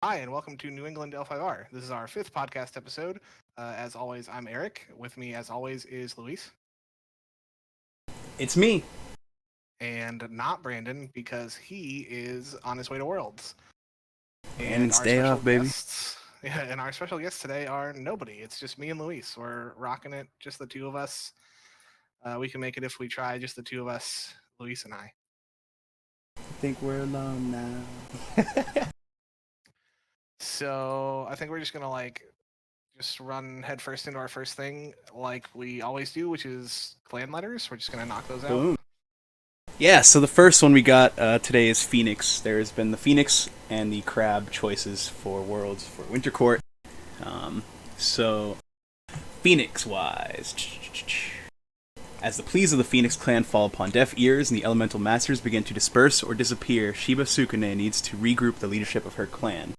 Hi, and welcome to New England L5R. This is our fifth podcast episode. As always, I'm Eric. With me, as always, is Luis. It's me. And not Brandon, because he is on his way to Worlds. And Brandon's our day special off, baby. guests, yeah, and our special guests today are nobody. It's just me and Luis. We're rocking it, just the two of us. We can make it if we try, just the two of us, Luis and I. I think we're alone now. So I think we're just gonna just run headfirst into our first thing, like we always do, which is clan letters. We're just gonna knock those out. Boom. Yeah, so the first one we got today is Phoenix. There's been the Phoenix and the Crab choices for Worlds for Winter Court. So, Phoenix-wise. As the pleas of the Phoenix clan fall upon deaf ears and the Elemental Masters begin to disperse or disappear, Shiba Sukune needs to regroup the leadership of her clan.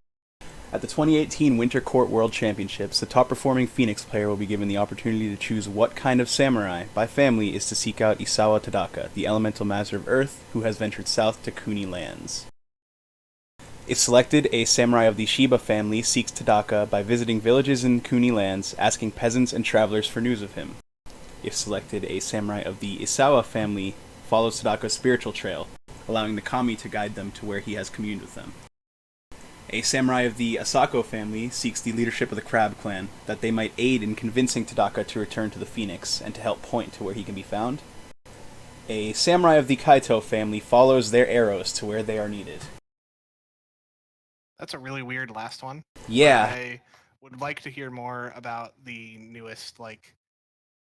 At the 2018 Winter Court World Championships, the top-performing Phoenix player will be given the opportunity to choose what kind of samurai, by family, is to seek out Isawa Tadaka, the elemental master of Earth, who has ventured south to Kuni lands. If selected, a samurai of the Shiba family seeks Tadaka by visiting villages in Kuni lands, asking peasants and travelers for news of him. If selected, a samurai of the Isawa family follows Tadaka's spiritual trail, allowing the kami to guide them to where he has communed with them. A samurai of the Asako family seeks the leadership of the Crab clan, that they might aid in convincing Tadaka to return to the Phoenix, and to help point to where he can be found. A samurai of the Kaito family follows their arrows to where they are needed. That's a really weird last one. Yeah. I would like to hear more about the newest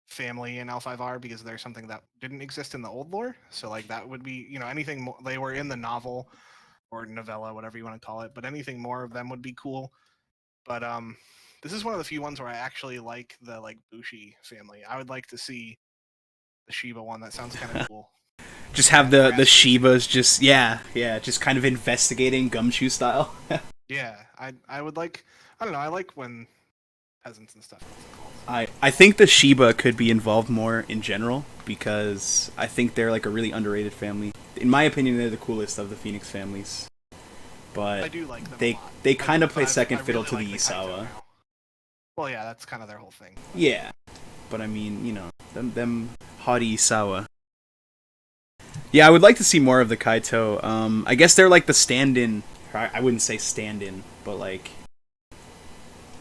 family in L5R, because there's something that didn't exist in the old lore. So that would be, anything more, they were in the novel or novella, whatever you want to call it, but anything more of them would be cool. But this is one of the few ones where I actually like the Bushi family. I would like to see the Shiba one. That sounds kind of cool. Just have the Shibas just kind of investigating Gumshoe style. Yeah, I would like, I don't know, I like when peasants and stuff. I think the Shiba could be involved more in general, because I think they're like a really underrated family. In my opinion, they're the coolest of the Phoenix families. But I do like them they kind of play second fiddle to the Isawa. Well, yeah, that's kind of their whole thing. Yeah, but I mean, them haughty Isawa. Yeah, I would like to see more of the Kaito. I guess they're like the stand-in. I wouldn't say stand-in, but like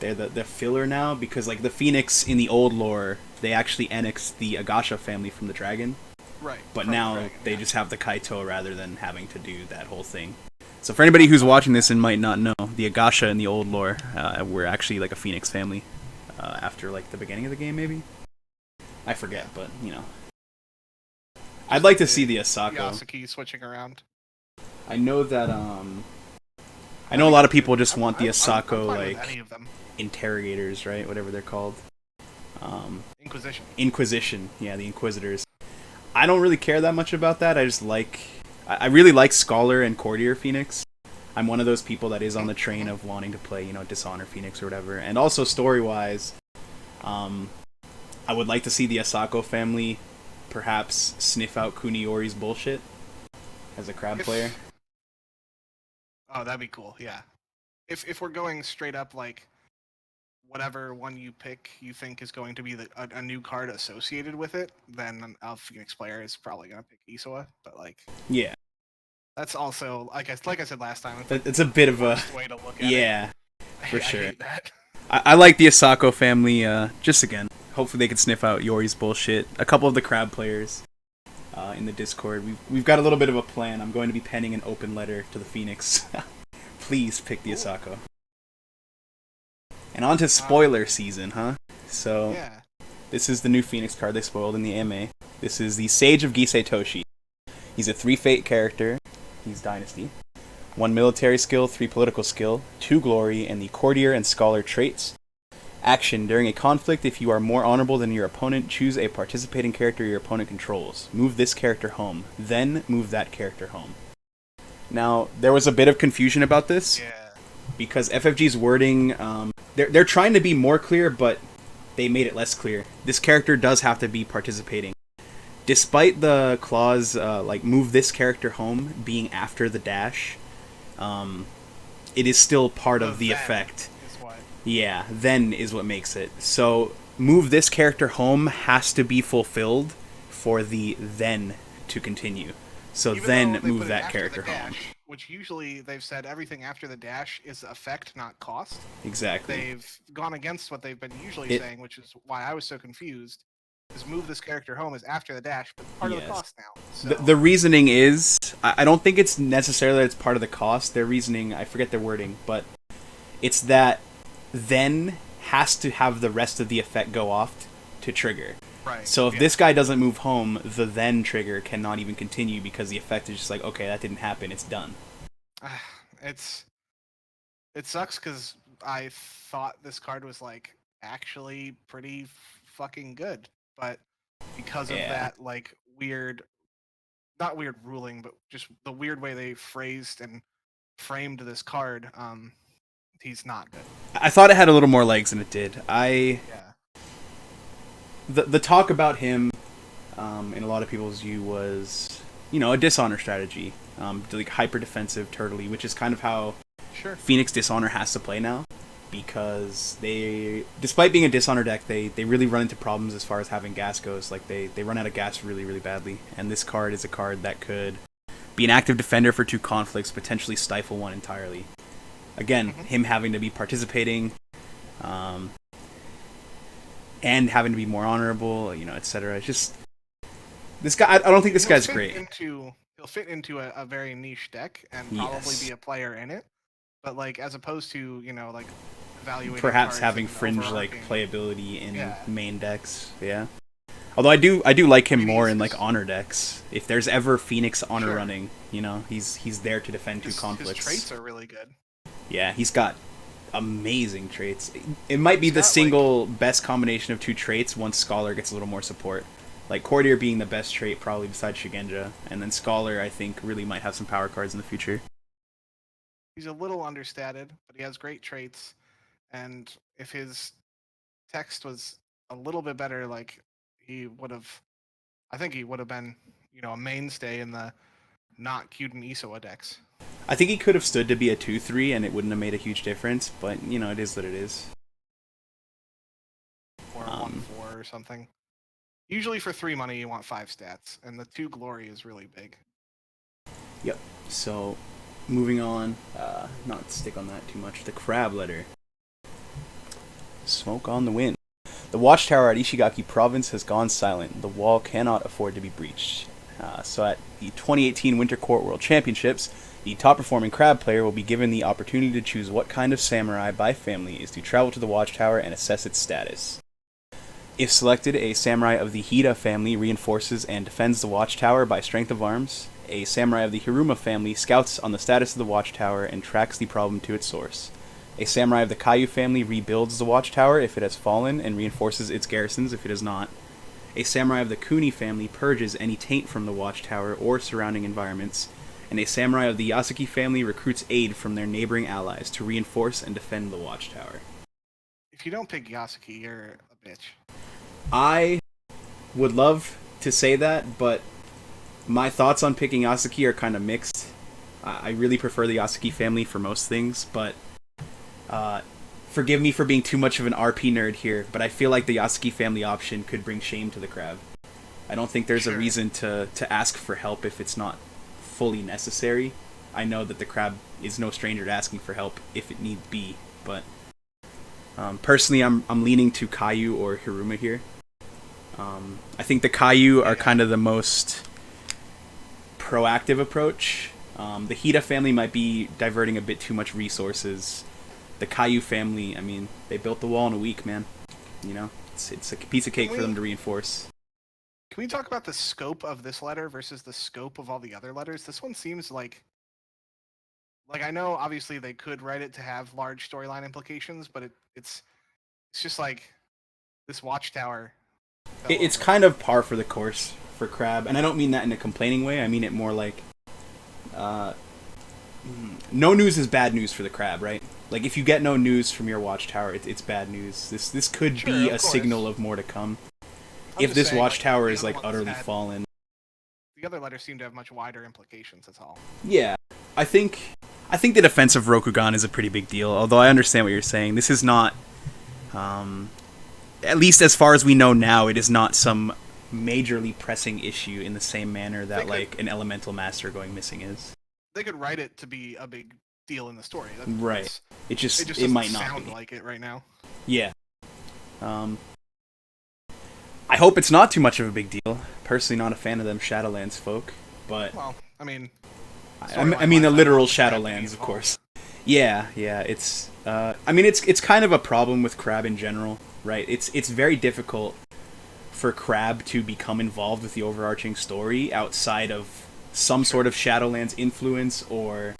they're the filler now, because like the Phoenix in the old lore, they actually annexed the Agasha family from the dragon. Right. But now they just have the Kaito rather than having to do that whole thing. So for anybody who's watching this and might not know, the Agasha in the old lore were actually like a Phoenix family after like the beginning of the game, maybe. I forget, but I'd like to see the Asako. Yasuki switching around. I know that I know a lot of people just want the Asako like interrogators, right? Whatever they're called. Inquisition, yeah, the Inquisitors. I don't really care that much about that. I really like Scholar and Courtier Phoenix. I'm one of those people that is on the train of wanting to play, Dishonor Phoenix or whatever. And also story-wise, I would like to see the Asako family perhaps sniff out Kuniori's bullshit as a crab player. Oh, that'd be cool, yeah. If we're going straight up, whatever one you pick you think is going to be a new card associated with it, then a Phoenix player is probably going to pick Isawa. But yeah, that's also like I said last time. It's a bit of a way to look at it. For sure. I hate that. I like the Asako family. Just again, hopefully they can sniff out Yori's bullshit. A couple of the crab players in the Discord. We've got a little bit of a plan. I'm going to be penning an open letter to the Phoenix. Please pick the Asako. And on to spoiler season, huh? So, This is the new Phoenix card they spoiled in the AMA. This is the Sage of Gisei Toshi. He's a 3 Fate character. He's Dynasty. 1 military skill, 3 political skill, 2 glory, and the Courtier and Scholar traits. Action. During a conflict, if you are more honorable than your opponent, choose a participating character your opponent controls. Move this character home. Then move that character home. Now, there was a bit of confusion about this. Yeah. Because FFG's wording, they're trying to be more clear, but they made it less clear. This character does have to be participating. Despite the clause, move this character home, being after the dash, it is still part The of the then effect. is what. Yeah, then is what makes it. So move this character home has to be fulfilled for the then to continue. So Even though then they move put it that after character the home. dash, which usually they've said everything after the dash is effect, not cost. Exactly. They've gone against what they've been usually It- saying, which is why I was so confused. Is move this character home is after the dash, but part of the Yes. cost now. So The reasoning is, I don't think it's necessarily that it's part of the cost. Their reasoning, I forget their wording, but it's that then has to have the rest of the effect go off to trigger. right. So if yeah. this guy doesn't move home, the then trigger cannot even continue because the effect is just like, okay, that didn't happen, it's done. It sucks because I thought this card was like actually pretty fucking good, but because of Yeah. that like weird, not weird ruling, but just the weird way they phrased and framed this card, he's not good. I thought it had a little more legs than it did. Yeah. The talk about him in a lot of people's view was, a dishonor strategy. Like hyper defensive turtley, which is kind of how Sure. Phoenix Dishonor has to play now, because they, despite being a Dishonor deck, they really run into problems as far as having gas goes. Like they run out of gas really, really badly, and this card is a card that could be an active defender for 2 conflicts, potentially stifle one entirely. Again, him having to be participating, and having to be more honorable, etc. It's just, this guy, I don't think this guy's great. He'll fit into a very niche deck and probably Yes. be a player in it, but like as opposed to like evaluating Perhaps cards having and fringe like overarching- playability in Yeah. main decks. Yeah. Although I do like him Maybe more he's in like just- honor decks. If there's ever Phoenix honor Sure. running, he's there to defend 2 his conflicts. traits are really good. Yeah, he's got amazing traits. It might be He's the got, single best combination of 2 traits once Scholar gets a little more support. Like Courtier being the best trait probably besides Shigenja, and then Scholar I think really might have some power cards in the future. He's a little understated, but he has great traits, and if his text was a little bit better, like I think he would have been, a mainstay in the not Kyuden Isoa decks. I think he could have stood to be a 2/3 and it wouldn't have made a huge difference, but it is what it is. Or a 1/4 or something. Usually for 3 money you want 5 stats, and the 2 glory is really big. Yep. So, moving on, not stick on that too much. The crab letter. Smoke on the wind. The watchtower at Ishigaki Province has gone silent. The wall cannot afford to be breached. So at the 2018 Winter Court World Championships, the top-performing crab player will be given the opportunity to choose what kind of samurai by family is to travel to the watchtower and assess its status. If selected, a samurai of the Hida family reinforces and defends the watchtower by strength of arms. A samurai of the Hiruma family scouts on the status of the watchtower and tracks the problem to its source. A samurai of the Kaiju family rebuilds the watchtower if it has fallen and reinforces its garrisons if it has not. A samurai of the Kuni family purges any taint from the watchtower or surrounding environments. And a samurai of the Yasuki family recruits aid from their neighboring allies to reinforce and defend the watchtower. If you don't pick Yasuki, you're a bitch. I would love to say that, but my thoughts on picking Yasuki are kind of mixed. I really prefer the Yasuki family for most things, but forgive me for being too much of an RP nerd here, but I feel like the Yasuki family option could bring shame to the crab. I don't think there's a reason to ask for help if it's not fully necessary. I know that the crab is no stranger to asking for help if it need be, but personally I'm leaning to Kaiju or Hiruma here. I think the Kaiju are kind of the most proactive approach. The Hida family might be diverting a bit too much resources. The Kaiju family, I mean, they built the wall in a week, man. It's a piece of cake for them to reinforce. Can we talk about the scope of this letter versus the scope of all the other letters? This one seems like I know obviously they could write it to have large storyline implications, but it's just like this watchtower. It's kind of par for the course for Crab, and I don't mean that in a complaining way. I mean it more like no news is bad news for the Crab, right? Like if you get no news from your watchtower, it's bad news. This could be a signal of more to come. If this watchtower is like utterly fallen. The other letters seem to have much wider implications, that's all. Yeah. I think I think the defense of Rokugan is a pretty big deal, although I understand what you're saying. This is not, at least as far as we know now, it is not some majorly pressing issue in the same manner that like an elemental master going missing is. They could write it to be a big deal in the story. Right. It just doesn't might not sound be. like it right now. Yeah. I hope it's not too much of a big deal. Personally, not a fan of them Shadowlands folk, but well, I mean, I mean the literal Shadowlands, of course. Yeah. It's I mean it's kind of a problem with Crab in general, right? It's very difficult for Crab to become involved with the overarching story outside of some sort of Shadowlands influence or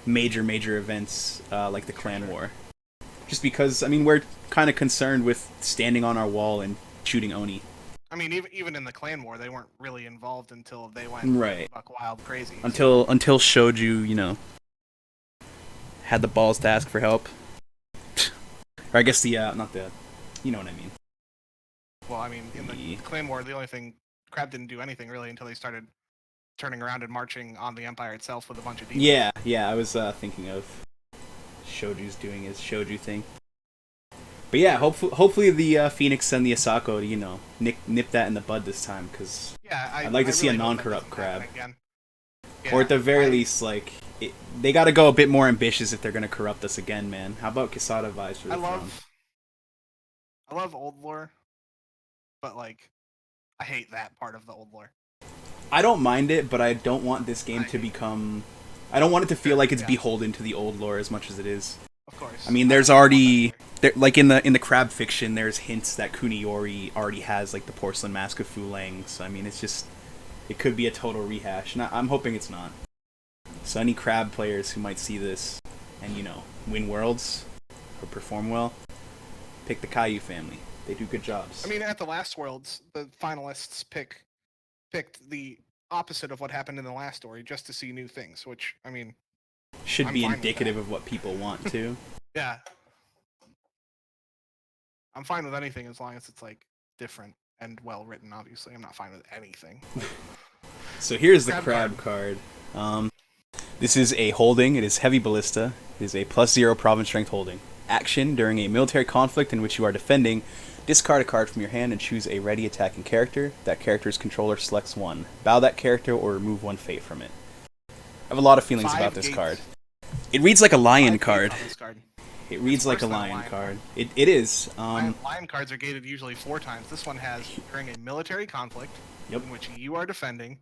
major events like the Clan War. Just because, I mean, we're kind of concerned with standing on our wall and shooting Oni. I mean, even in the Clan War, they weren't really involved until they went buck wild crazy. Until Shoju, you know, had the balls to ask for help. Or I guess the, not the, you know what I mean. Well, I mean, in the Clan War, the only thing, Crab didn't do anything really until they started turning around and marching on the Empire itself with a bunch of demons. Yeah, I was thinking of Shoju's doing his Shoju thing. But yeah, hopefully the Phoenix and the Asako, you know, nip that in the bud this time, because I'd like to see a non-corrupt Crab. Yeah, or at the very least, like, they got to go a bit more ambitious if they're going to corrupt us again, man. How about Quesada Vice for the throne? I love old lore, but, like, I hate that part of the old lore. I don't mind it, but I don't want this game to become... I don't want it to feel like it's beholden to the old lore as much as it is. Of course. I mean, there's already... like, in the Crab fiction, there's hints that Kuniyori already has, like, the porcelain mask of Fulang, so, I mean, it's just... It could be a total rehash, and I'm hoping it's not. So any Crab players who might see this and, you know, win worlds or perform well, pick the Caillou family. They do good jobs. I mean, at the last Worlds, the finalists picked the opposite of what happened in the last story just to see new things, which, I mean... Should be indicative of what people want, too. Yeah. I'm fine with anything as long as it's, like, different and well-written, obviously. I'm not fine with anything. So here's the Crab card. This is a holding. It is Heavy Ballista. It is a +0 province strength holding. Action: during a military conflict in which you are defending, discard a card from your hand and choose a ready attacking character. That character's controller selects one. Bow that character or remove one fate from it. I have a lot of feelings about this card. It reads like a lion card. It reads like a lion card. It is. Lion cards are gated usually 4 times. This one has, during a military conflict in which you are defending,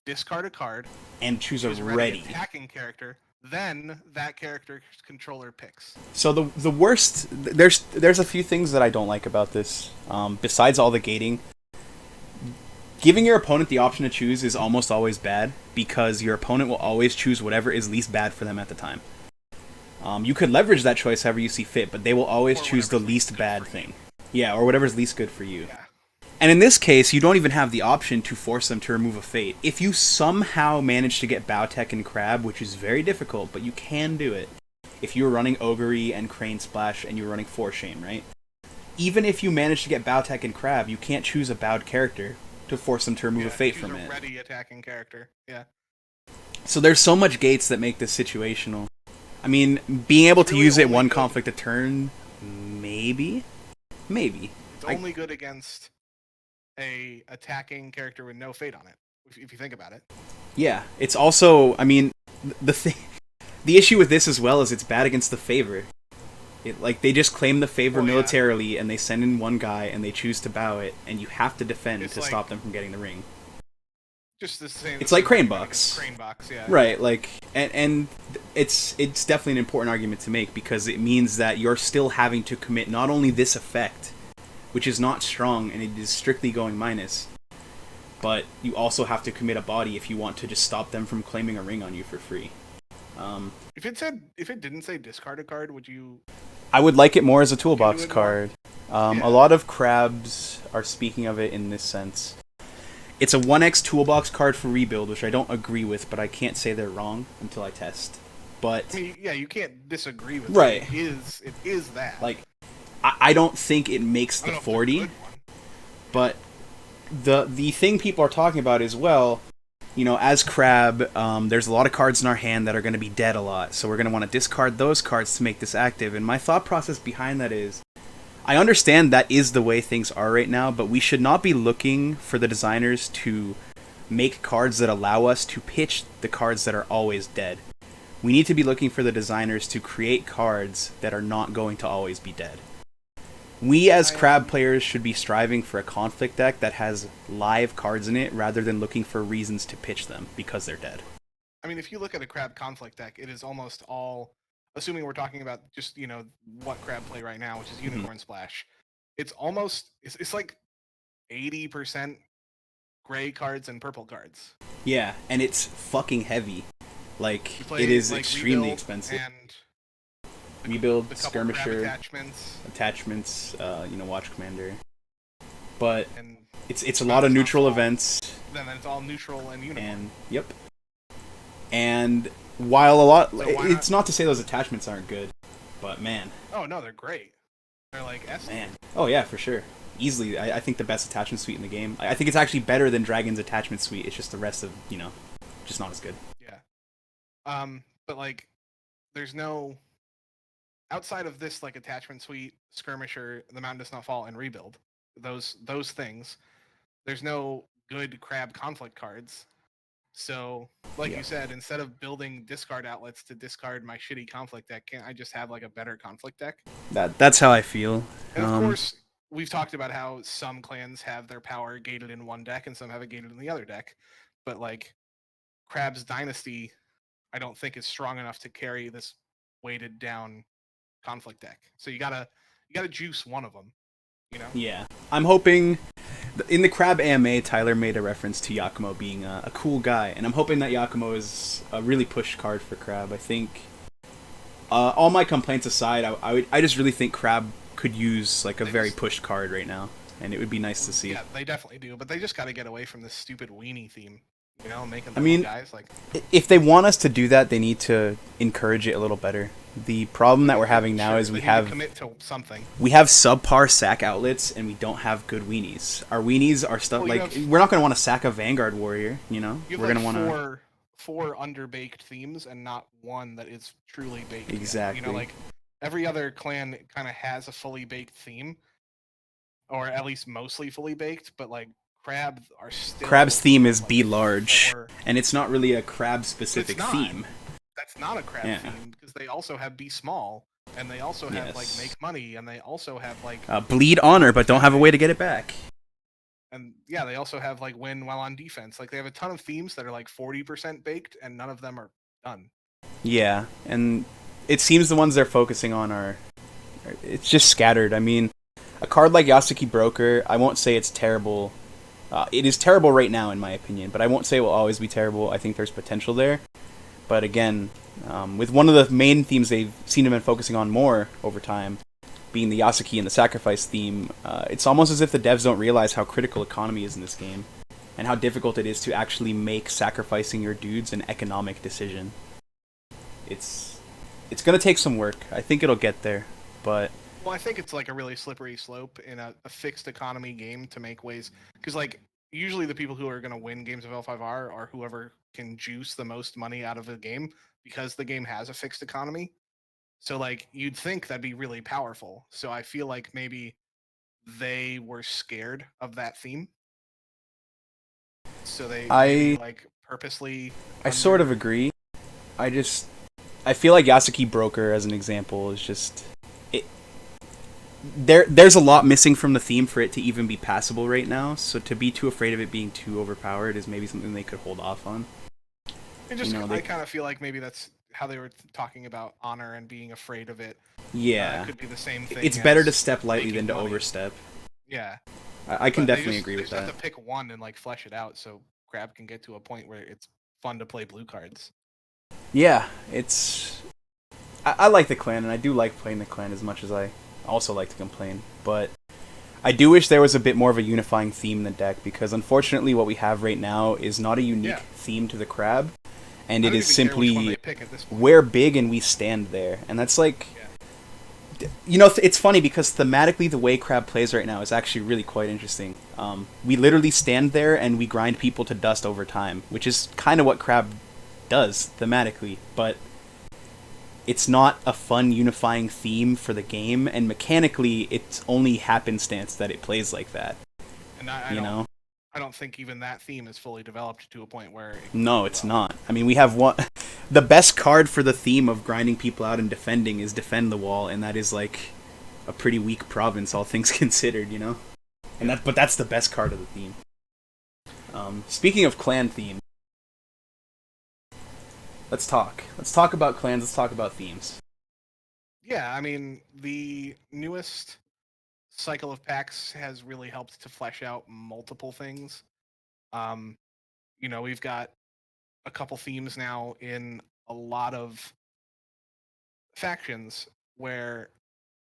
discard a card and choose a ready attacking character. Then that character's controller picks. So the worst, there's a few things that I don't like about this. Besides all the gating, giving your opponent the option to choose is almost always bad, because your opponent will always choose whatever is least bad for them at the time. You could leverage that choice however you see fit, but they will always choose the least bad thing. Yeah, or whatever's least good for you. Yeah. And in this case, you don't even have the option to force them to remove a fate. If you somehow manage to get Bowtech and Crab, which is very difficult, but you can do it. If you're running Ogre and Crane Splash and you're running Foreshame, right? Even if you manage to get Bowtech and Crab, you can't choose a bowed character to force them to remove a fate from it. Ready attacking character, yeah. So there's so much gates that make this situational. I mean, being able to use it one conflict a turn, maybe? Maybe. It's only good against a attacking character with no fate on it, if you think about it. Yeah, it's also, I mean, the issue with this as well is it's bad against the favor. Like, they just claim the favor militarily, and they send in one guy, and they choose to bow it, and you have to defend to stop them from getting the ring. Just the same. It's like Crane Box. Crane Box, yeah. Right, like, and it's definitely an important argument to make, because it means that you're still having to commit not only this effect, which is not strong, and it is strictly going minus, but you also have to commit a body if you want to just stop them from claiming a ring on you for free. If it didn't say discard a card, would you? I would like it more as a toolbox card. A lot of Crabs are speaking of it in this sense. It's a 1x toolbox card for rebuild, which I don't agree with, but I can't say they're wrong until I test. But I mean, yeah, you can't disagree with right. It is that. Like, I don't think it makes the 40, but the thing people are talking about is, well, as Crab, there's a lot of cards in our hand that are going to be dead a lot, so we're going to want to discard those cards to make this active. And my thought process behind that is, I understand that is the way things are right now, but we should not be looking for the designers to make cards that allow us to pitch the cards that are always dead. We need to be looking for the designers to create cards that are not going to always be dead. We as Crab players should be striving for a conflict deck that has live cards in it rather than looking for reasons to pitch them because they're dead. I mean, if you look at a Crab conflict deck, it is almost all, assuming we're talking about just, what Crab play right now, which is Unicorn Splash. It's almost, it's like 80% gray cards and purple cards. Yeah, and it's fucking heavy. Like, it is extremely expensive. And Rebuild, Skirmisher, attachments, Watch Commander. But and it's a lot of neutral events. Then it's all neutral and unicorn. And yep. And while it's not to say those attachments aren't good, but man. Oh no, they're great. They're like S. Man. Oh yeah, for sure. Easily, I think the best attachment suite in the game. I think it's actually better than Dragon's attachment suite. It's just the rest of just not as good. Yeah. But like, there's no. Outside of this, like, attachment suite, Skirmisher, The Mountain Does Not Fall, and Rebuild, those things, there's no good Crab conflict cards. So, like you said, instead of building discard outlets to discard my shitty conflict deck, can't I just have, like, a better conflict deck? That's how I feel. And of course, we've talked about how some clans have their power gated in one deck and some have it gated in the other deck. But, like, Crab's Dynasty, I don't think is strong enough to carry this weighted down conflict deck. So you gotta juice one of them, Yeah, I'm hoping in the Crab AMA, Tyler made a reference to Yakumo being a cool guy, and I'm hoping that Yakumo is a really pushed card for Crab. I think all my complaints aside, I just really think Crab could use like a very pushed card right now, and it would be nice to see. Yeah, they definitely do, but they just got to get away from this stupid weenie theme. Making them guys like. If they want us to do that, they need to encourage it a little better. The problem that we're having now is we have commit to something. We have subpar sack outlets, and we don't have good weenies. Our weenies are stuff we're not going to want to sack a Vanguard Warrior. We're going to want to four underbaked themes and not one that is truly baked. Exactly. Like every other clan kind of has a fully baked theme, or at least mostly fully baked, but like. Crab's theme is be large, and it's not really a Crab specific theme. That's not a Crab theme because they also have be small, and they also have like make money, and they also have like bleed honor, but don't have a way to get it back. And yeah, they also have like win while on defense. Like they have a ton of themes that are like 40% baked, and none of them are done. Yeah, and it seems the ones they're focusing on are it's just scattered. I mean, a card like Yasuki Broker, I won't say it's terrible. It is terrible right now, in my opinion, but I won't say it will always be terrible. I think there's potential there. But again, with one of the main themes they've seemed to have been focusing on more over time, being the Yasuki and the Sacrifice theme, it's almost as if the devs don't realize how critical economy is in this game, and how difficult it is to actually make sacrificing your dudes an economic decision. It's going to take some work. I think it'll get there, but... Well, I think it's like a really slippery slope in a fixed economy game to make ways, because like usually the people who are going to win games of L5R are whoever can juice the most money out of a game because the game has a fixed economy. So like you'd think that'd be really powerful. So I feel like maybe they were scared of that theme. So they like purposely. I sort of agree. I feel like Yasuki Broker as an example is just. There's a lot missing from the theme for it to even be passable right now, so to be too afraid of it being too overpowered is maybe something they could hold off on. I kind of feel like maybe that's how they were talking about honor and being afraid of it. Yeah. It could be the same thing. It's better to step lightly than to overstep. Yeah. I can definitely agree with that. They just have to pick one and like flesh it out so Crab can get to a point where it's fun to play blue cards. Yeah, I like the clan, and I do like playing the clan as much as I also like to complain, but I do wish there was a bit more of a unifying theme in the deck, because unfortunately what we have right now is not a unique theme to the Crab, and it is simply we're big and we stand there, and that's like You know, it's funny because thematically the way Crab plays right now is actually really quite interesting. We literally stand there and we grind people to dust over time, which is kind of what Crab does thematically, but it's not a fun unifying theme for the game, and mechanically it's only happenstance that it plays like that. And I don't think even that theme is fully developed to a point where it can No, do it's well. not. I mean, we have one. The best card for the theme of grinding people out and defending is Defend the Wall, and that is like a pretty weak province, all things considered, you know. But that's the best card of the theme. Speaking of clan theme, let's talk. Let's talk about clans. Let's talk about themes. Yeah, I mean, the newest cycle of packs has really helped to flesh out multiple things. We've got a couple themes now in a lot of factions where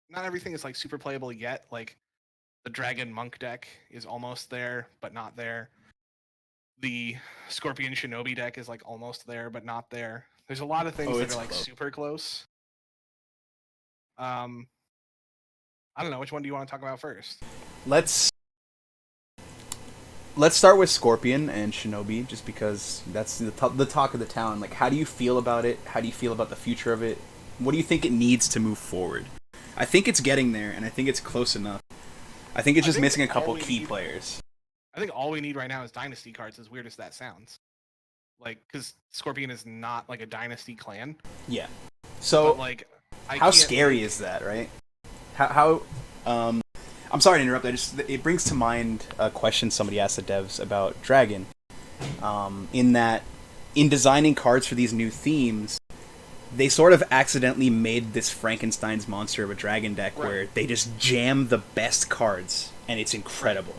not everything is like super playable yet. Like the Dragon Monk deck is almost there, but not there. The Scorpion Shinobi deck is like almost there, but not there. There's a lot of things that are like super close. I don't know, which one do you want to talk about first? Let's start with Scorpion and Shinobi, just because that's the talk of the town. Like, how do you feel about it? How do you feel about the future of it? What do you think it needs to move forward? I think it's getting there, and I think it's close enough. I think it's just missing a couple key players. I think all we need right now is Dynasty cards, as weird as that sounds. Like, because Scorpion is not, like, a Dynasty clan. Yeah. So, but, like, how scary is that, right? I'm sorry to interrupt. It brings to mind a question somebody asked the devs about Dragon. In designing cards for these new themes, they sort of accidentally made this Frankenstein's monster of a Dragon deck where they just jam the best cards, and it's incredible.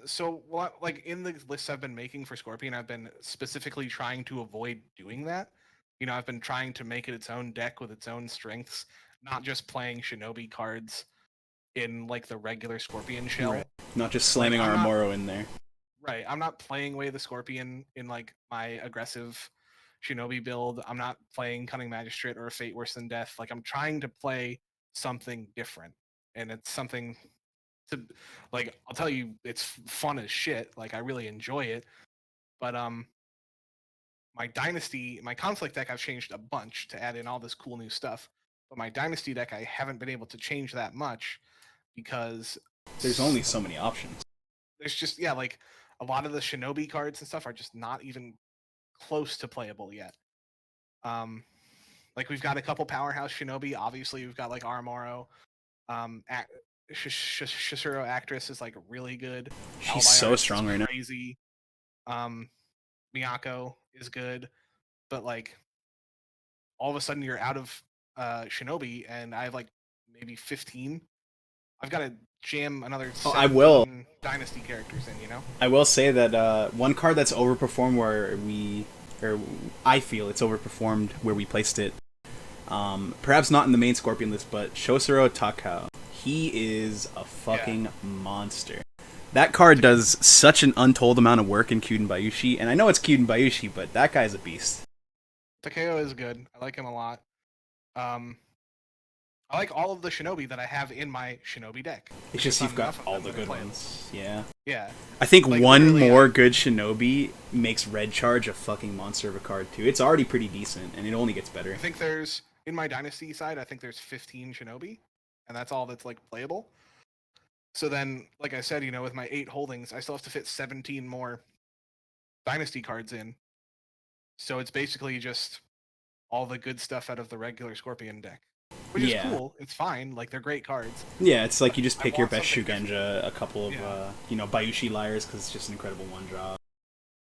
So, like, in the lists I've been making for Scorpion, I've been specifically trying to avoid doing that. I've been trying to make it its own deck with its own strengths, not just playing Shinobi cards in, like, the regular Scorpion shell. Right. Not just slamming Armoro in there. Right. I'm not playing away the Scorpion in, like, my aggressive Shinobi build. I'm not playing Cunning Magistrate or a Fate Worse Than Death. Like, I'm trying to play something different. And it's something to, like, I'll tell you, it's fun as shit. Like, I really enjoy it. But, my Conflict deck, I've changed a bunch to add in all this cool new stuff. But my Dynasty deck, I haven't been able to change that much because there's only so many options. There's just, like, a lot of the Shinobi cards and stuff are just not even close to playable yet. Like, we've got a couple powerhouse Shinobi. Obviously, we've got, like, Armoro. Shisuro Actress is, like, really good. She's so strong right now. Crazy. Miyako is good, but, like, all of a sudden you're out of Shinobi, and I have, like, maybe 15. I've got to jam another 17 Dynasty characters in, I will say that one card that's overperformed I feel it's overperformed where we placed it. Perhaps not in the main Scorpion list, but Shosuro Takao. He is a fucking monster. That card does such an untold amount of work in Kyuden Bayushi, and I know it's Kyuden Bayushi, but that guy's a beast. Takao is good. I like him a lot. I like all of the Shinobi that I have in my Shinobi deck. It's just you've got all the good ones. Yeah. Yeah. I think like, one more good Shinobi makes Red Charge a fucking monster of a card, too. It's already pretty decent, and it only gets better. I think there's, in my Dynasty side, I think there's 15 Shinobi, and that's all that's, like, playable. So then, like I said, with my 8 holdings, I still have to fit 17 more Dynasty cards in. So it's basically just all the good stuff out of the regular Scorpion deck. Which is cool. It's fine. Like, they're great cards. Yeah, it's like you just pick your best Shugenja, a couple of, Bayushi Liars, because it's just an incredible one-drop.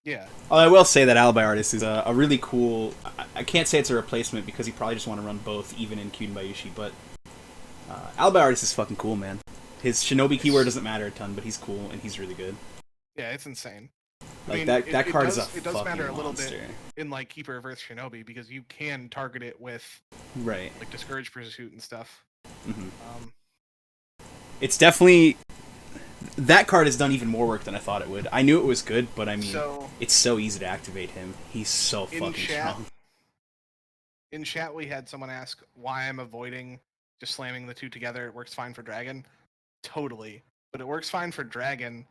Yeah. I will say that Alibi Artist is a really cool... I can't say it's a replacement, because you probably just want to run both, even in Kyuden Bayushi, but... Alibi Artist is fucking cool, man. His Shinobi keyword doesn't matter a ton, but he's cool, and he's really good. Yeah, it's insane. Like, that card is a fucking monster. It does matter a little bit in, like, Keeper of Earth Shinobi, because you can target it with, like, Discourage Pursuit and stuff. Mm-hmm. It's definitely... That card has done even more work than I thought it would. I knew it was good, but I mean, it's so easy to activate him. He's so fucking strong. in chat we had someone ask why I'm avoiding just slamming the two together. It works fine for Dragon. Totally. But it works fine for Dragon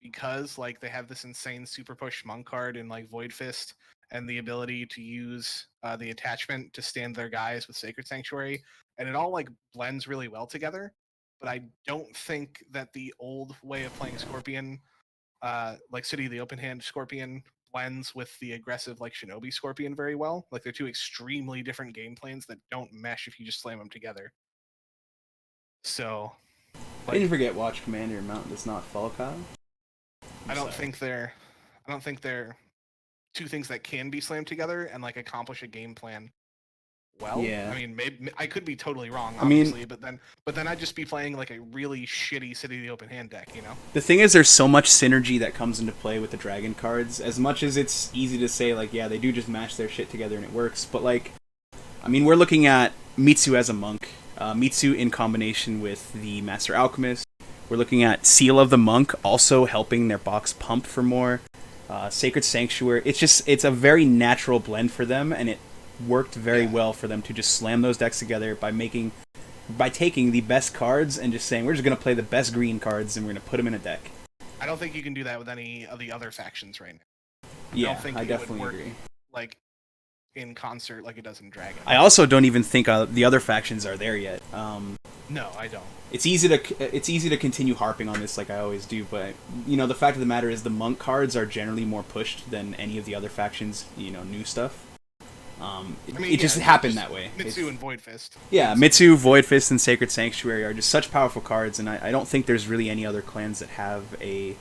because like they have this insane super push monk card in like Void Fist and the ability to use the attachment to stand their guys with Sacred Sanctuary, and it all like blends really well together. But I don't think that the old way of playing Scorpion, like City of the Open Hand Scorpion, blends with the aggressive like Shinobi Scorpion very well. Like they're two extremely different game plans that don't mesh if you just slam them together. So, I didn't forget Watch Commander and Mountain does not fall, Kyle. I don't think they're two things that can be slammed together and like accomplish a game plan well. Yeah. I mean, maybe I could be totally wrong, I mean- obviously, but then I'd just be playing like a really shitty City of the Open Hand deck, you know? The thing is, there's so much synergy that comes into play with the Dragon cards. As much as it's easy to say, like, yeah, they do just mash their shit together and it works, but like, I mean, we're looking at Mitsu as a monk, Mitsu in combination with the Master Alchemist. We're looking at Seal of the Monk also helping their box pump for more. Sacred Sanctuary. It's a very natural blend for them, and it worked very well for them to just slam those decks together by taking the best cards and just saying, we're just going to play the best green cards and we're going to put them in a deck. I don't think you can do that with any of the other factions right now. Yeah, I definitely agree. Like in concert like it does in Dragon. I also don't even think the other factions are there yet. No, I don't. It's easy to continue harping on this like I always do, but you know, the fact of the matter is the monk cards are generally more pushed than any of the other factions, you know, new stuff. It just happened that way. Mitsu and Void Fist. Yeah, Mitsu, Void Fist, and Sacred Sanctuary are just such powerful cards, and I don't think there's really any other clans that have an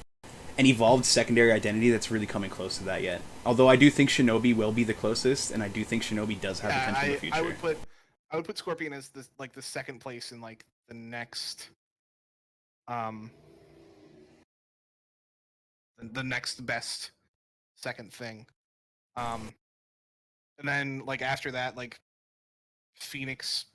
evolved secondary identity that's really coming close to that yet. Although I do think Shinobi will be the closest, and I do think Shinobi does have potential in the future. I would put Scorpion as the second place in like the next the next best second thing. And then like after that, like Phoenix,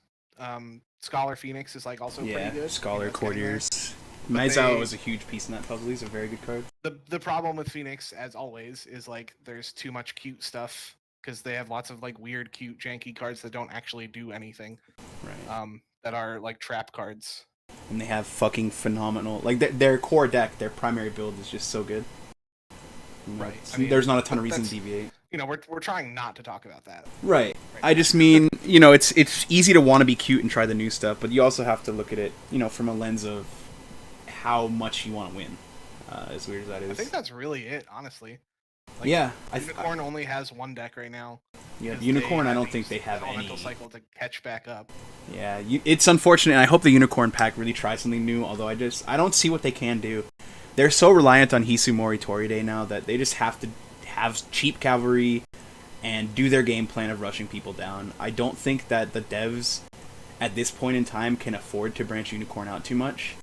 Scholar Phoenix is like also pretty good. Scholar, you know, Courtiers. Maizawa was a huge piece in that puzzle. He's a very good card. The problem with Phoenix, as always, is like there's too much cute stuff because they have lots of like weird, cute, janky cards that don't actually do anything. Right. That are like trap cards. And they have fucking phenomenal, like their core deck, their primary build is just so good. Right. I mean, there's not a ton of reason to deviate. You know, we're trying not to talk about that. Right. I just mean, you know, it's easy to want to be cute and try the new stuff, but you also have to look at it, you know, from a lens of how much you want to win. As weird as that is. I think that's really it, honestly. Like, yeah. Unicorn only has one deck right now. Yeah, Unicorn, I don't think they have any elemental cycle to catch back up. Yeah, it's unfortunate. I hope the Unicorn pack really tries something new, although I don't see what they can do. They're so reliant on Hisumori Toride now that they just have to have cheap cavalry and do their game plan of rushing people down. I don't think that the devs at this point in time can afford to branch Unicorn out too much.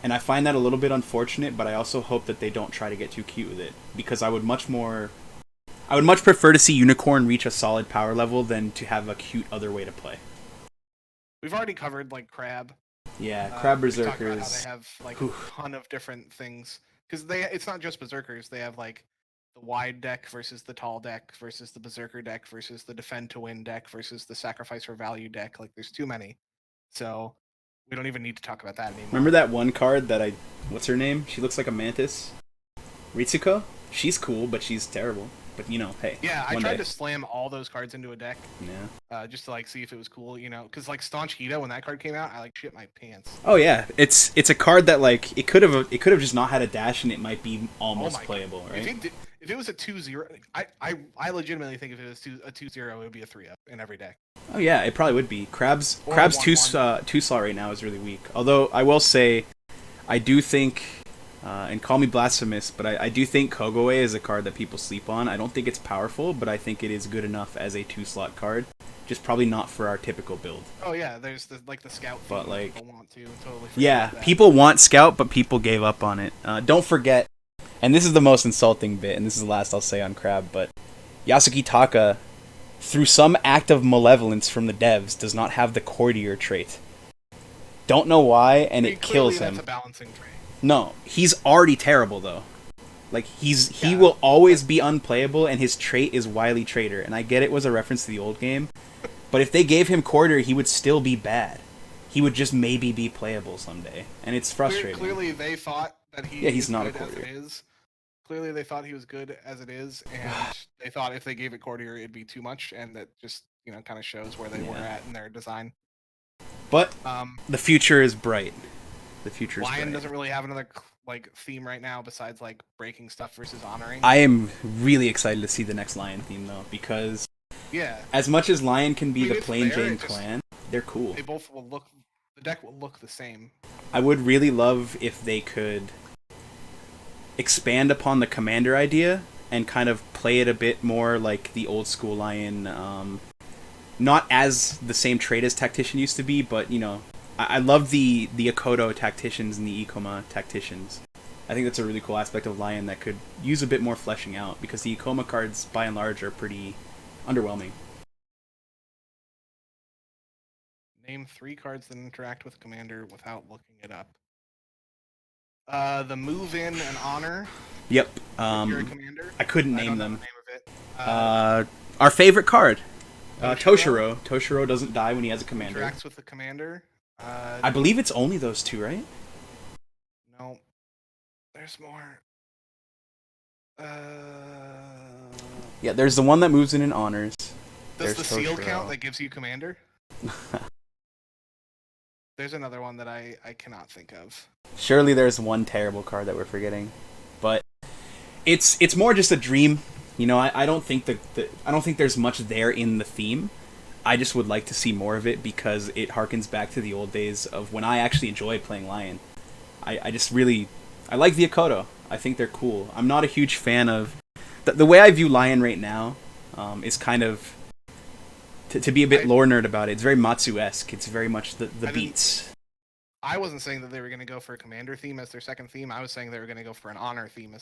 And I find that a little bit unfortunate, but I also hope that they don't try to get too cute with it, because I would much prefer to see Unicorn reach a solid power level than to have a cute other way to play. We've already covered like Crab. Yeah, Crab Berserkers. How they have like a ton of different things, because it's not just Berserkers. They have like the wide deck versus the tall deck versus the Berserker deck versus the defend to win deck versus the sacrifice for value deck. Like there's too many, so we don't even need to talk about that anymore. Remember that one card that what's her name? She looks like a mantis. Ritsuko? She's cool, but she's terrible. But you know, hey. Yeah, I tried to slam all those cards into a deck. Yeah. Just to like see if it was cool, you know, because like Staunch Hito, when that card came out, I like shit my pants. Oh yeah, it's a card that like it could have just not had a dash and it might be almost playable, right? If it was a 2-0, I legitimately think if it was a 2-0, it would be a 3-up in every deck. Oh yeah, it probably would be. Crab's two slot right now is really weak. Although I will say, I do think. And call me blasphemous, but I do think Kogoe is a card that people sleep on. I don't think it's powerful, but I think it is good enough as a 2-slot card. Just probably not for our typical build. Oh yeah, there's the scout. But like, people want to totally. Yeah, people want scout, but people gave up on it. Don't forget, and this is the most insulting bit, and this is the last I'll say on Crab, but Yasuki Taka, through some act of malevolence from the devs, does not have the Courtier trait. Don't know why, and it kills him. That's a balancing trait. No, he's already terrible though. Like he will always be unplayable, and his trait is Wily Trader. And I get it was a reference to the old game, But if they gave him quarter, he would still be bad. He would just maybe be playable someday, and it's frustrating. Clearly, they thought that Yeah, he's is not a good as quarter. it is. Clearly, they thought he was good as it is, and they thought if they gave it courtier, it'd be too much, and that just kind of shows where they were at in their design. But the future is bright. The future is Lion bright. doesn't really have another like theme right now besides like breaking stuff versus honoring. I am really excited to see the next Lion theme though, because as much as Lion can be the plain Jane clan, they're cool. They both will look. The deck will look the same. I would really love if they could expand upon the commander idea and kind of play it a bit more like the old school Lion. Not as the same trait as Tactician used to be, but I love the Akodo Tacticians and the Ikoma Tacticians. I think that's a really cool aspect of Lion that could use a bit more fleshing out, because the Ikoma cards, by and large, are pretty underwhelming. Name 3 cards that interact with Commander without looking it up. The move in and honor. Yep. You're a commander. I couldn't name them. The name of it. Our favorite card, Toshiro. Toshiro doesn't die when he has a commander. Interacts with the commander. I believe it's only those 2, right? No, there's more. Yeah, there's the one that moves in and honors. Does the seal count that gives you commander? There's another one that I cannot think of. Surely there's one terrible card that we're forgetting, but it's more just a dream. I don't think I don't think there's much there in the theme. I just would like to see more of it, because it harkens back to the old days of when I actually enjoyed playing Lion. I just really like the Akodo. I think they're cool. I'm not a huge fan of the way I view Lion right now. Is kind of to be a bit lore nerd about it. It's very Matsu-esque. It's very much the beats. I wasn't saying that they were going to go for a commander theme as their second theme. I was saying they were going to go for an honor theme.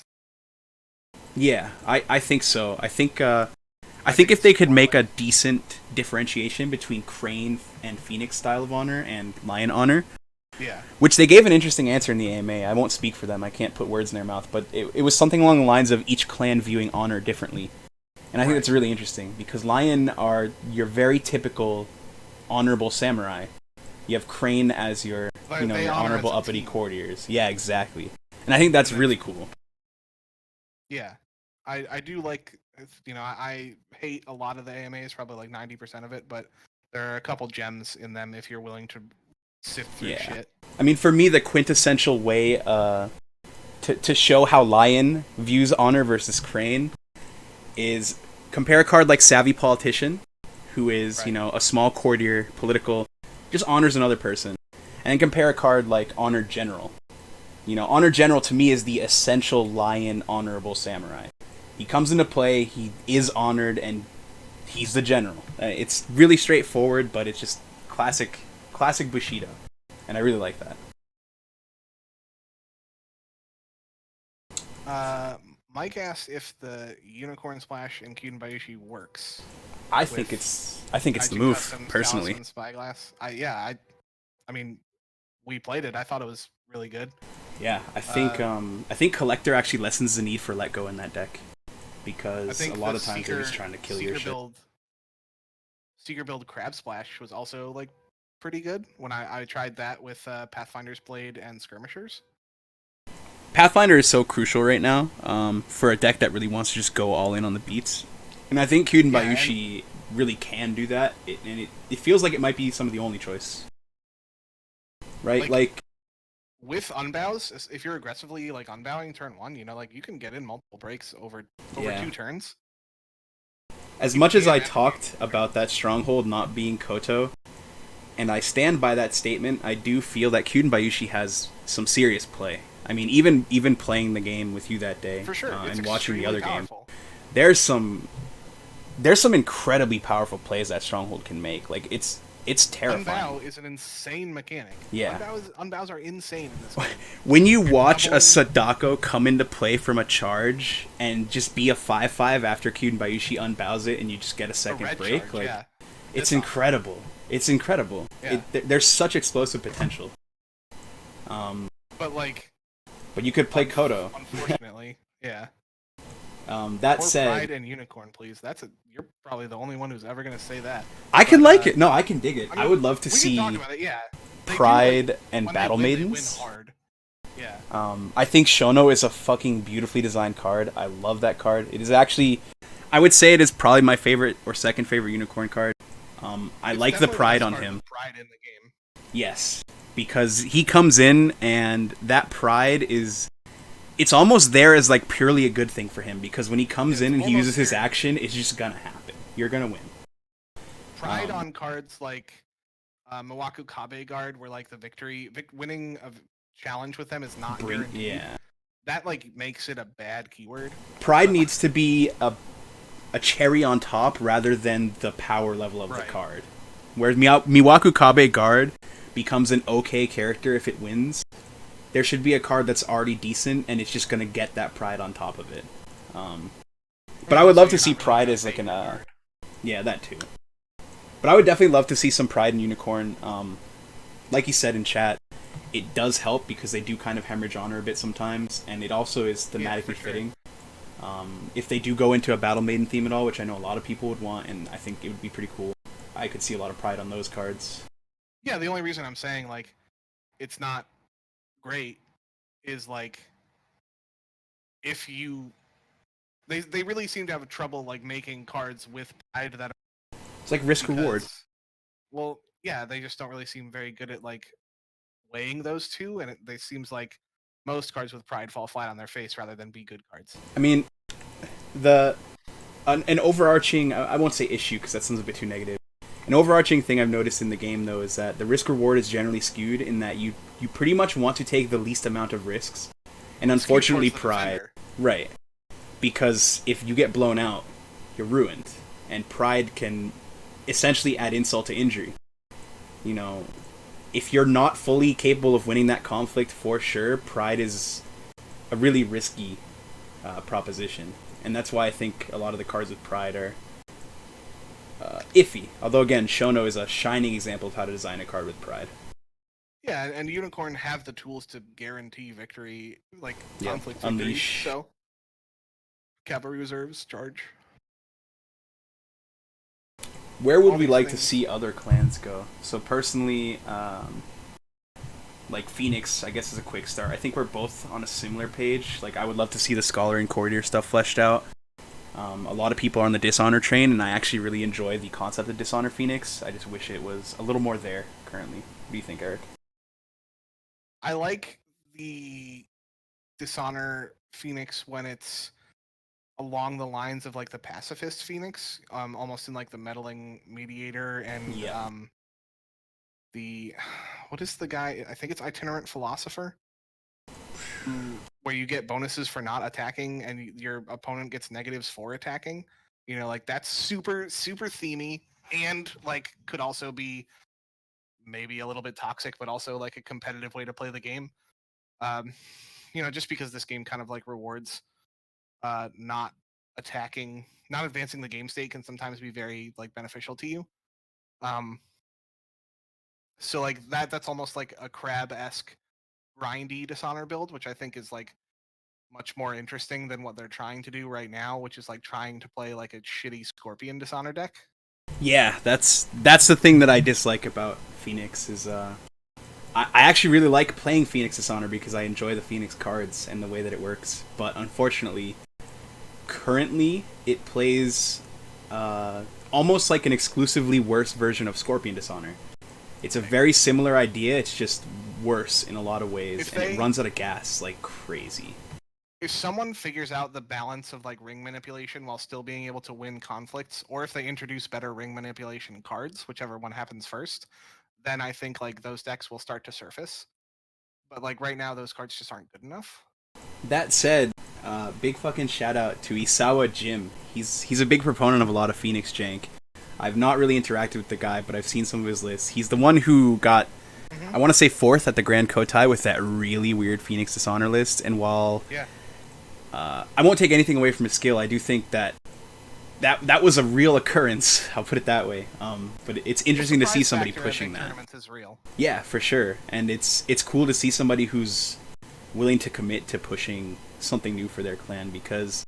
Yeah, I think so. I think if they could make a decent differentiation between Crane and Phoenix style of honor and Lion honor, which they gave an interesting answer in the AMA. I won't speak for them. I can't put words in their mouth, but it was something along the lines of each clan viewing honor differently. And I think that's really interesting, because Lion are your very typical honorable samurai. You have Crane as your your honorable uppity courtiers. Yeah, exactly. And I think that's really cool. Yeah. I do like, I hate a lot of the AMAs, probably like 90% of it, but there are a couple gems in them if you're willing to sift through shit. I mean, for me, the quintessential way to show how Lion views honor versus Crane is compare a card like Savvy Politician, who is, a small courtier, political, just honors another person, and then compare a card like Honor General. Honor General to me is the essential Lion honorable samurai. He comes into play, he is honored, and he's the general. It's really straightforward, but it's just classic Bushido, and I really like that. Mike asked if the Unicorn Splash in Kyuden Bayushi works. I think it's the move, personally. Spyglass. I mean, we played it. I thought it was really good. Yeah, I think Collector actually lessens the need for Let Go in that deck, because a lot of times they're just trying to kill your shit. Seeker build Crab Splash was also like pretty good when I tried that with Pathfinder's Blade and Skirmishers. Pathfinder is so crucial right now for a deck that really wants to just go all in on the beats. And I think Kyuden Bayushi really can do that. It feels like it might be some of the only choice. Right? Like with unbows, if you're aggressively like unbowing turn 1, you can get in multiple breaks over 2 turns. As much as I talked about that stronghold not being Koto, and I stand by that statement, I do feel that Kyuden Bayushi has some serious play. I mean, even playing the game with you that day, for sure, and watching the other powerful. Game, there's some incredibly powerful plays that Stronghold can make. Like it's terrifying. Unbow is an insane mechanic. Yeah, unbows are insane in this game. When you watch a Sadako come into play from a charge and just be a 5/5 after Kyuden Bayushi unbows it, and you just get a second break, charge, it's incredible. It's incredible. Yeah. There's such explosive potential. But you could play Koto. Unfortunately, yeah. That Or said, Pride and Unicorn, please. You're probably the only one who's ever gonna say that. I can But like it. No, I can dig it. I I mean, would love to we can talk see about it. Yeah, they do, like, Pride and when Battle they win Maidens. hard. Yeah. I think Shono is a fucking beautifully designed card. I love that card. It is actually, I would say it is probably my favorite or second favorite unicorn card. I It's like the definitely pride best on card him. with Pride in the game. Yes, because he comes in and that pride is, it's almost there as like purely a good thing for him because when he comes in and he uses his action, it's just gonna happen. You're gonna win. Pride on cards like Miwaku Kabe Guard, where like the winning of challenge with them is not guaranteed. Yeah. That like makes it a bad keyword. Pride needs to be a cherry on top rather than the power level of the card. Whereas Miwaku Kabe Guard becomes an okay character if it wins. There should be a card that's already decent, and it's just gonna get that pride on top of it. But I would love to see pride as like an yeah, that too. But I would definitely love to see some pride in Unicorn. Like you said in chat, it does help because they do kind of hemorrhage honor a bit sometimes, and it also is thematically fitting. If they do go into a Battle Maiden theme at all, which I know a lot of people would want, and I think it would be pretty cool, I could see a lot of pride on those cards. Yeah, the only reason I'm saying like it's not great is like if you they really seem to have trouble like making cards with pride that are, it's like risk reward. Well, yeah, they just don't really seem very good at like weighing those two, and they seems like most cards with pride fall flat on their face rather than be good cards. I mean, an overarching, I won't say issue because that sounds a bit too negative. An overarching thing I've noticed in the game, though, is that the risk reward is generally skewed in that you pretty much want to take the least amount of risks. And unfortunately, pride. Right. Because if you get blown out, you're ruined. And pride can essentially add insult to injury. You know, if you're not fully capable of winning that conflict for sure, pride is a really risky proposition. And that's why I think a lot of the cards with pride are iffy. Although again, Shono is a shining example of how to design a card with pride. Yeah, and Unicorn have the tools to guarantee victory, like conflict Unleash. Victory, so cavalry reserves, charge. Where would we like to see other clans go? So personally, like Phoenix, I guess is a quick start. I think we're both on a similar page. Like I would love to see the Scholar and Courtier stuff fleshed out. A lot of people are on the Dishonor train, and I actually really enjoy the concept of Dishonor Phoenix. I just wish it was a little more there currently. What do you think, Eric? I like the Dishonor Phoenix when it's along the lines of like the Pacifist Phoenix, almost in like the Meddling Mediator and the what is the guy? I think it's Itinerant Philosopher, where you get bonuses for not attacking and your opponent gets negatives for attacking. You know, like that's super themey and like could also be maybe a little bit toxic, but also like a competitive way to play the game. You know, just because this game kind of like rewards not attacking, not advancing the game state can sometimes be very like beneficial to you. So like that's almost like a crab-esque grindy Dishonor build, which I think is like much more interesting than what they're trying to do right now, which is like trying to play like a shitty Scorpion Dishonor deck. Yeah, that's the thing that I dislike about Phoenix is I actually really like playing Phoenix Dishonor because I enjoy the Phoenix cards and the way that it works. But unfortunately, currently it plays almost like an exclusively worse version of Scorpion Dishonor. It's a very similar idea, it's just worse in a lot of ways, and it runs out of gas like crazy. If someone figures out the balance of like ring manipulation while still being able to win conflicts, or if they introduce better ring manipulation cards, whichever one happens first, then I think like those decks will start to surface. But like right now, those cards just aren't good enough. That said, big fucking shout out to Isawa Jim. He's a big proponent of a lot of Phoenix jank. I've not really interacted with the guy, but I've seen some of his lists. He's the one who got, I want to say 4th at the Grand Kotai with that really weird Phoenix Dishonor list. And while I won't take anything away from his skill, I do think that was a real occurrence. I'll put it that way. But it's interesting to see somebody pushing that. Is real. Yeah, for sure. And it's cool to see somebody who's willing to commit to pushing something new for their clan, because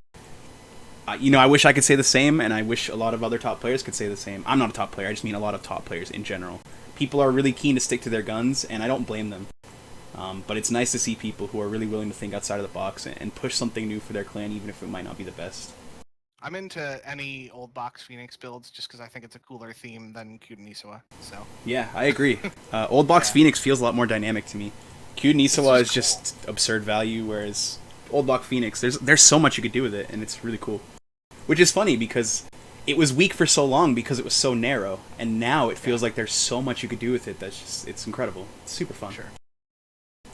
I wish I could say the same, and I wish a lot of other top players could say the same. I'm not a top player. I just mean a lot of top players in general. People are really keen to stick to their guns, and I don't blame them. But it's nice to see people who are really willing to think outside of the box and push something new for their clan, even if it might not be the best. I'm into any old box Phoenix builds just because I think it's a cooler theme than Kyuden. So Yeah, I agree. Old box Phoenix feels a lot more dynamic to me. Kyuden is just absurd value, whereas Old box Phoenix, there's so much you could do with it, and it's really cool. Which is funny because it was weak for so long because it was so narrow, and now it feels like there's so much you could do with it it's incredible. It's super fun. Sure.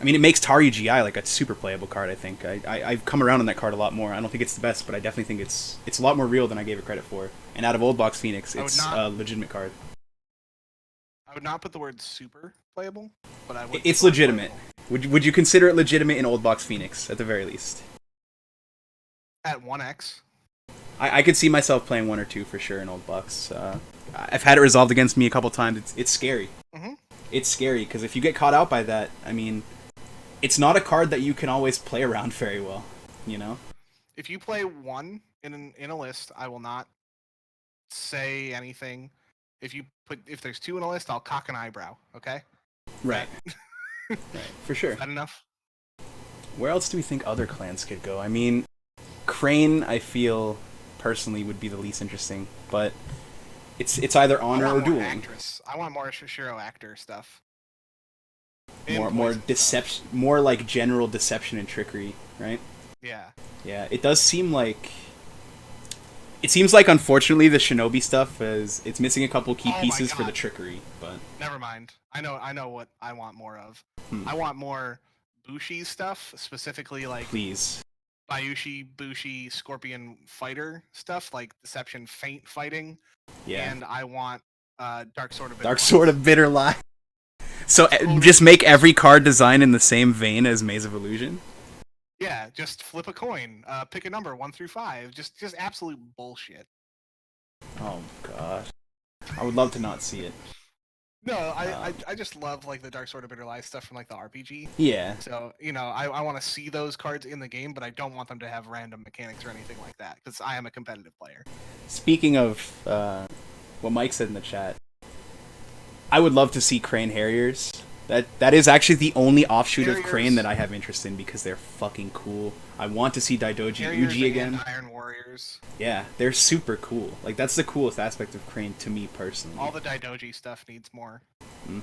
I mean, it makes Taru GI like a super playable card, I think. I've come around on that card a lot more. I don't think it's the best, but I definitely think it's a lot more real than I gave it credit for. And out of Old Box Phoenix, it's a legitimate card. I would not put the word super playable, but I would. It's legitimate. Would you consider it legitimate in Old Box Phoenix, at the very least? At 1x? I could see myself playing 1 or 2 for sure in Old Box. I've had it resolved against me a couple times. It's scary. Mm-hmm. It's scary, because if you get caught out by that, I mean... It's not a card that you can always play around very well, you know? If you play 1 in a list, I will not say anything. If there's 2 in a list, I'll cock an eyebrow, okay? Right. Right, for sure. Is that enough? Where else do we think other clans could go? I mean, Crane, I feel, personally, would be the least interesting, but it's either honor or dueling. Actress. I want more Shishiro actor stuff. More deception, more like general deception and trickery, right? Yeah. Yeah, it does seem like... It seems like, unfortunately, the Shinobi stuff it's missing a couple key pieces for the trickery, but... Never mind. I know what I want more of. I want more Bushi stuff, specifically like... Please. Bayushi, Bushi, Scorpion fighter stuff, like Deception Feint fighting. Yeah. And I want Dark Sword of Bitter Dark Sword of Bitter Lie. So just make every card design in the same vein as Maze of Illusion? Yeah, just flip a coin, pick a number 1 through 5. Just absolute bullshit. Oh god. I would love to not see it. No, I just love like the Dark Sword of Bitter Lie stuff from like the RPG. Yeah. So, I want to see those cards in the game, but I don't want them to have random mechanics or anything like that, because I am a competitive player. Speaking of what Mike said in the chat, I would love to see Crane Harriers. That is actually the only offshoot of Crane that I have interest in, because they're fucking cool. I want to see Daidoji Uji again. Iron Warriors. Yeah, they're super cool. Like, that's the coolest aspect of Crane to me personally. All the Daidoji stuff needs more.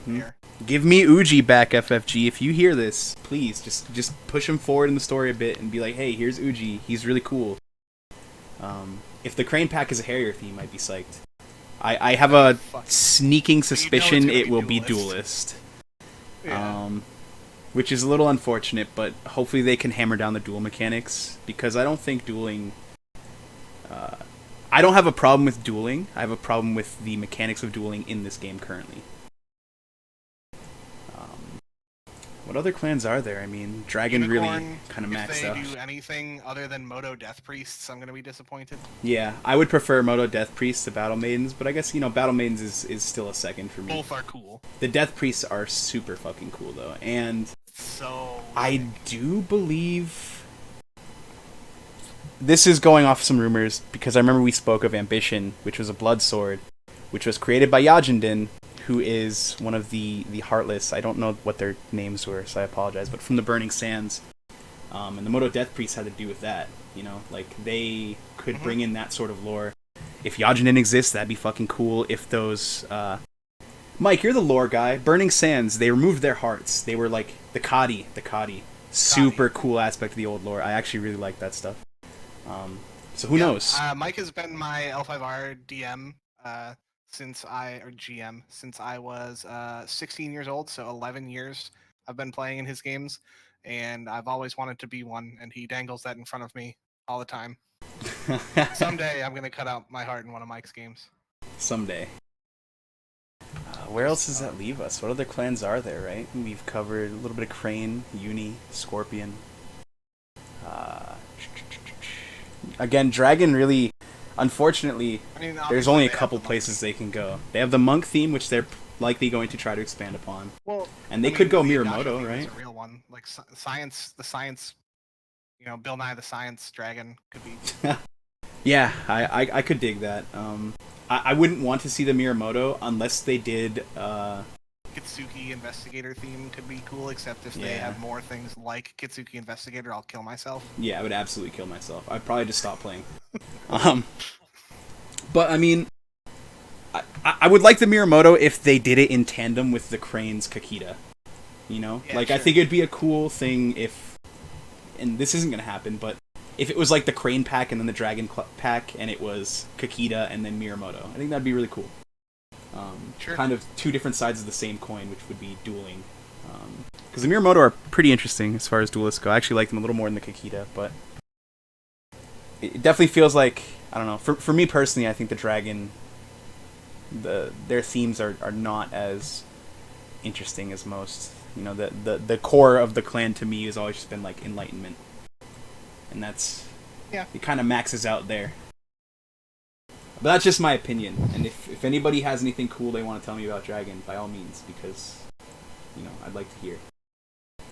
Here. Give me Uji back, FFG. If you hear this, please just push him forward in the story a bit and be like, hey, here's Uji. He's really cool. If the Crane pack is a Harrier theme, I'd be psyched. I have a sneaking suspicion it will be Duelist. Yeah. Which is a little unfortunate, but hopefully they can hammer down the duel mechanics, because I don't think dueling... I don't have a problem with dueling. I have a problem with the mechanics of dueling in this game currently. What other clans are there? I mean, Dragon Unicorn, really kind of maxed out. If they do anything other than Moto Death Priests, I'm going to be disappointed. Yeah, I would prefer Moto Death Priests to Battle Maidens, but I guess, Battle Maidens is still a second for me. Both are cool. The Death Priests are super fucking cool, though, and so I do believe... This is going off some rumors, because I remember we spoke of Ambition, which was a blood sword, which was created by Yajinden, who is one of the Heartless. I don't know what their names were, so I apologize, but from the Burning Sands. And the Moto Death Priests had to do with that, like, they could bring in that sort of lore. If Yajinden exists, that'd be fucking cool. If those, Mike, you're the lore guy. Burning Sands, they removed their hearts. They were like, the Kadi. Super cool aspect of the old lore. I actually really like that stuff. So who knows? Mike has been my L5R DM, GM, since I was 16 years old, so 11 years I've been playing in his games, and I've always wanted to be one, and he dangles that in front of me all the time. Someday I'm going to cut out my heart in one of Mike's games. Someday. Where else does that leave us? What other clans are there, right? We've covered a little bit of Crane, Uni, Scorpion. Again, Dragon really... Unfortunately, there's only a couple places they can go. They have the monk theme, which they're likely going to try to expand upon. Well, and they could go Miyamoto, right? A real one, like the science, Bill Nye the Science Dragon could be. Yeah, I could dig that. I wouldn't want to see the Miyamoto unless they did. Kitsuki Investigator theme could be cool, except if they Yeah. have more things like Kitsuki Investigator, I'll kill myself. Yeah, I would absolutely kill myself. I'd probably just stop playing. Um, but I mean, I would like the Miyamoto if they did it in tandem with the Crane's Kakita. You know, Yeah, like sure. I think it'd be a cool thing if, and this isn't gonna happen, but if it was like the Crane pack and then the Dragon pack, and it was Kakita and then Miyamoto, I think that'd be really cool. Sure. Kind of two different sides of the same coin, which would be dueling. Because the Miyamoto are pretty interesting as far as duelists go. I actually like them a little more than the Kakita, but it definitely feels like, I don't know. For me personally, I think the Dragon, their themes are not as interesting as most. You know, the core of the clan to me has always just been like enlightenment, and that's it kind of maxes out there. But that's just my opinion, and if anybody has anything cool they want to tell me about Dragon, by all means, because, you know, I'd like to hear.